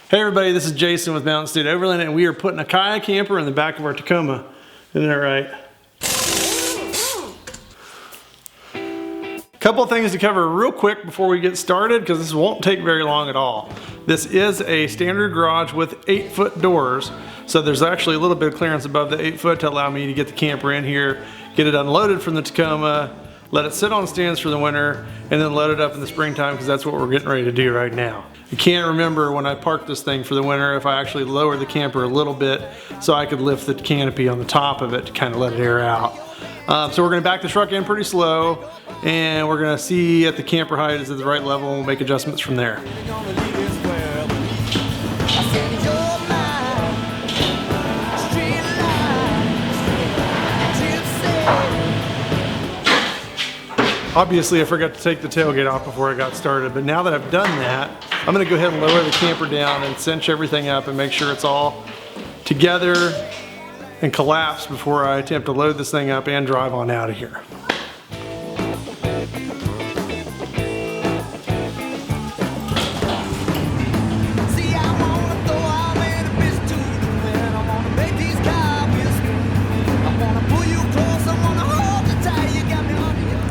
Hey everybody, this is Jason with Mountain State Overland, and we are putting a Khaya camper in the back of our Tacoma. Isn't that right? Couple of things to cover real quick before we get started, because this won't take very long at all. This is a standard garage with 8-foot doors, so there's actually a little bit of clearance above the 8-foot to allow me to get the camper in here, get it unloaded from the Tacoma, let it sit on stands for the winter, and then load it up in the springtime, because that's what we're getting ready to do right now. I can't remember when I parked this thing for the winter if I actually lowered the camper a little bit so I could lift the canopy on the top of it to kind of let it air out. So we're going to back the truck in pretty slow, and we're going to see if the camper height is at the right level, and we'll make adjustments from there. Obviously, I forgot to take the tailgate off before I got started, but now that I've done that, I'm going to go ahead and lower the camper down and cinch everything up and make sure it's all together and collapsed before I attempt to load this thing up and drive on out of here.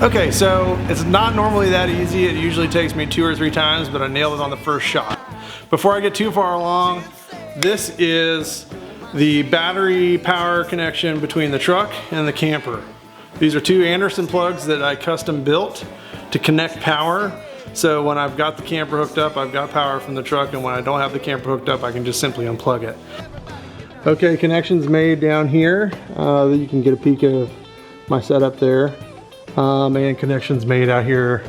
Okay, so it's not normally that easy. It usually takes me 2 or 3 times, but I nailed it on the first shot. Before I get too far along, this is the battery power connection between the truck and the camper. These are 2 Anderson plugs that I custom built to connect power. So when I've got the camper hooked up, I've got power from the truck, and when I don't have the camper hooked up, I can just simply unplug it. Okay, connections made down here. You can get a peek of my setup there. And connections made out here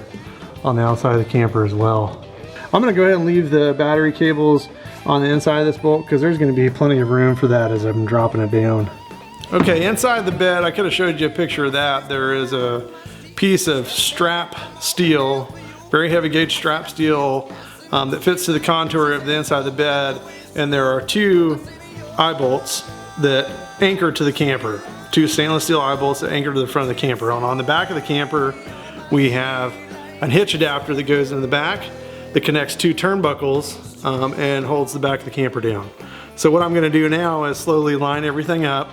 on the outside of the camper as well. I'm going to go ahead and leave the battery cables on the inside of this bolt because there's going to be plenty of room for that as I'm dropping it down. Okay, inside the bed, I could have showed you a picture of that. There is a piece of strap steel, very heavy gauge strap steel that fits to the contour of the inside of the bed, and there are 2 eye bolts that anchor to the camper. 2 stainless steel eye bolts that anchor to the front of the camper. On the back of the camper, we have a hitch adapter that goes in the back that connects 2 turnbuckles and holds the back of the camper down. So what I'm going to do now is slowly line everything up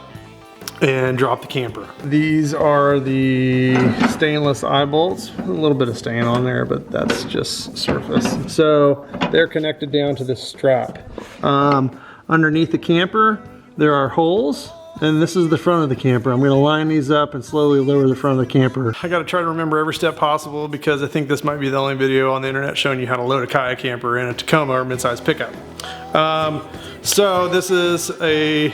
and drop the camper. These are the stainless eye bolts. A little bit of stain on there, but that's just surface. So they're connected down to this strap. Underneath the camper, there are holes. And this is the front of the camper. I'm going to line these up and slowly lower the front of the camper. I got to try to remember every step possible because I think this might be the only video on the internet showing you how to load a Khaya camper in a Tacoma or midsize pickup. So this is a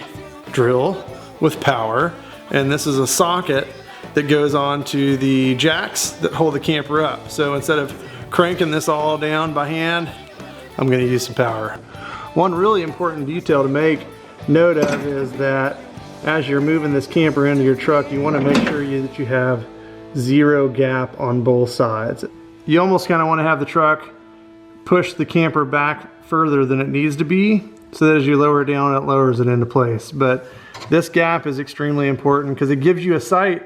drill with power, and this is a socket that goes on to the jacks that hold the camper up. So instead of cranking this all down by hand, I'm going to use some power. One really important detail to make note of is that as you're moving this camper into your truck, you want to make sure that you have 0 gap on both sides. You almost kind of want to have the truck push the camper back further than it needs to be, so that as you lower it down, it lowers it into place. But this gap is extremely important because it gives you a sight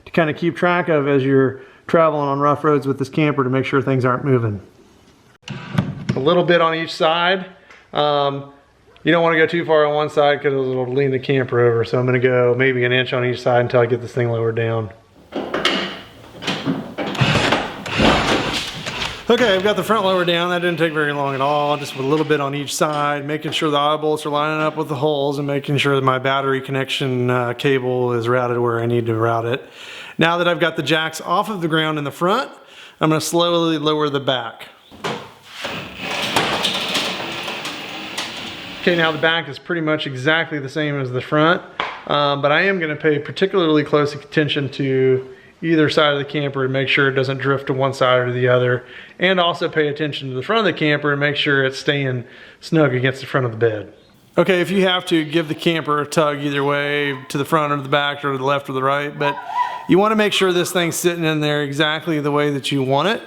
to kind of keep track of as you're traveling on rough roads with this camper to make sure things aren't moving. A little bit on each side. You don't want to go too far on one side because it'll lean the camper over. So I'm going to go maybe 1 inch on each side until I get this thing lowered down. Okay, I've got the front lowered down. That didn't take very long at all. Just with a little bit on each side, making sure the eye bolts are lining up with the holes and making sure that my battery connection cable is routed where I need to route it. Now that I've got the jacks off of the ground in the front, I'm going to slowly lower the back. Okay, now the back is pretty much exactly the same as the front, but I am going to pay particularly close attention to either side of the camper to make sure it doesn't drift to one side or the other, and also pay attention to the front of the camper and make sure it's staying snug against the front of the bed. Okay, if you have to, give the camper a tug either way, to the front or the back or to the left or the right, but you want to make sure this thing's sitting in there exactly the way that you want it.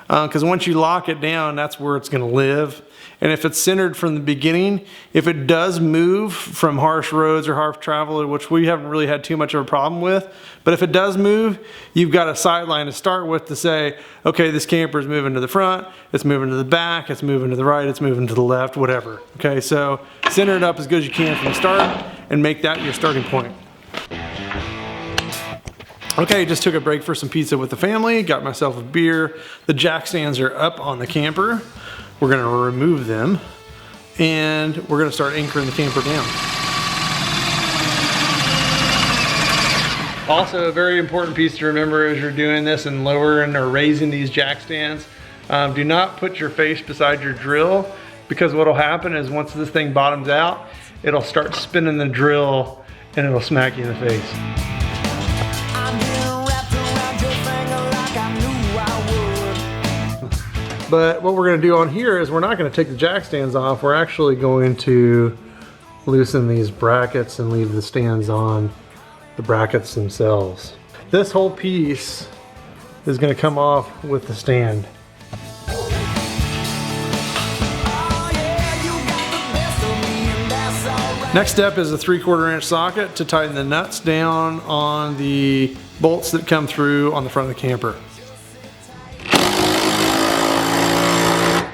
because once you lock it down, that's where it's going to live. And if it's centered from the beginning, if it does move from harsh roads or harsh travel, which we haven't really had too much of a problem with, but if it does move, you've got a sideline to start with to say, okay, this camper is moving to the front, it's moving to the back, it's moving to the right, it's moving to the left, whatever. Okay, so center it up as good as you can from the start and make that your starting point. Okay, just took a break for some pizza with the family, got myself a beer. The jack stands are up on the camper. We're gonna remove them and we're gonna start anchoring the camper down. Also, a very important piece to remember as you're doing this and lowering or raising these jack stands, do not put your face beside your drill, because what'll happen is once this thing bottoms out, it'll start spinning the drill and it'll smack you in the face. But what we're going to do on here is we're not going to take the jack stands off. We're actually going to loosen these brackets and leave the stands on the brackets themselves. This whole piece is going to come off with the stand. Next step is a 3/4 inch socket to tighten the nuts down on the bolts that come through on the front of the camper.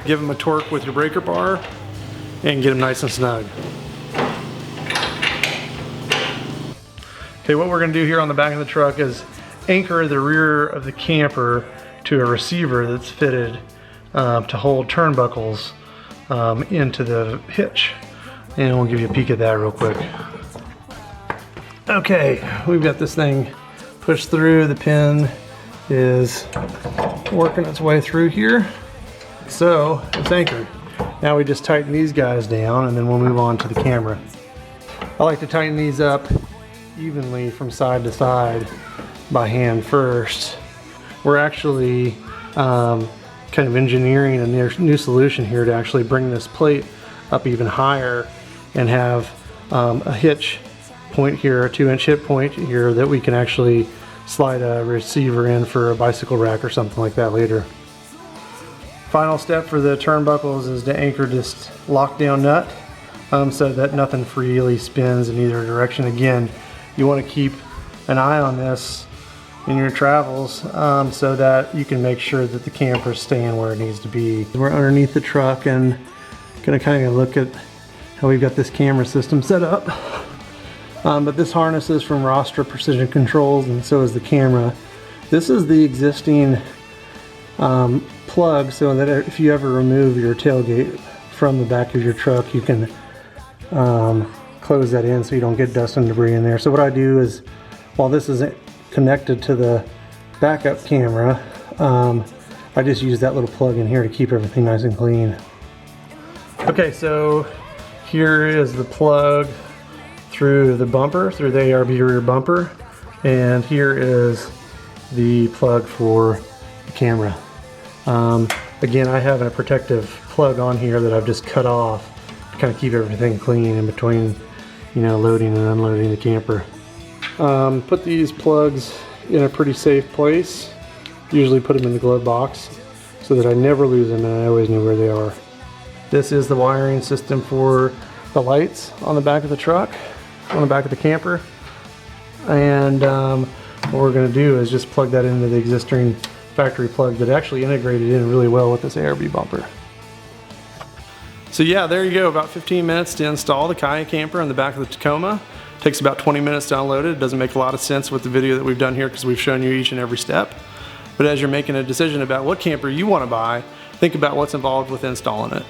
Give them a torque with your breaker bar and get them nice and snug. Okay, what we're gonna do here on the back of the truck is anchor the rear of the camper to a receiver that's fitted to hold turnbuckles into the hitch. And we'll give you a peek at that real quick. Okay, we've got this thing pushed through. The pin is working its way through here. So it's anchored. Now we just tighten these guys down and then we'll move on to the camera. I like to tighten these up evenly from side to side by hand first. We're actually kind of engineering a new solution here to actually bring this plate up even higher and have a hitch point here, a 2-inch hip point here that we can actually slide a receiver in for a bicycle rack or something like that later. Final step for the turnbuckles is to anchor this lockdown nut so that nothing freely spins in either direction. Again, you want to keep an eye on this in your travels so that you can make sure that the camper is staying where it needs to be. We're underneath the truck and gonna kind of look at how we've got this camera system set up. But this harness is from Rostra Precision Controls, and so is the camera. This is the existing plug, so that if you ever remove your tailgate from the back of your truck, you can close that in so you don't get dust and debris in there. So what I do is, while this isn't connected to the backup camera, I just use that little plug in here to keep everything nice and clean. Okay, so here is the plug through the bumper, through the ARB rear bumper, and here is the plug for the camera. Again, I have a protective plug on here that I've just cut off to kind of keep everything clean in between, you know, loading and unloading the camper. Put these plugs in a pretty safe place. Usually put them in the glove box so that I never lose them and I always know where they are. This is the wiring system for the lights on the back of the truck, on the back of the camper. And what we're going to do is just plug that into the existing factory plug that actually integrated in really well with this ARB bumper. So yeah, there you go, about 15 minutes to install the Khaya camper on the back of the Tacoma. Takes about 20 minutes to unload it. It doesn't make a lot of sense with the video that we've done here because we've shown you each and every step. But as you're making a decision about what camper you want to buy, think about what's involved with installing it.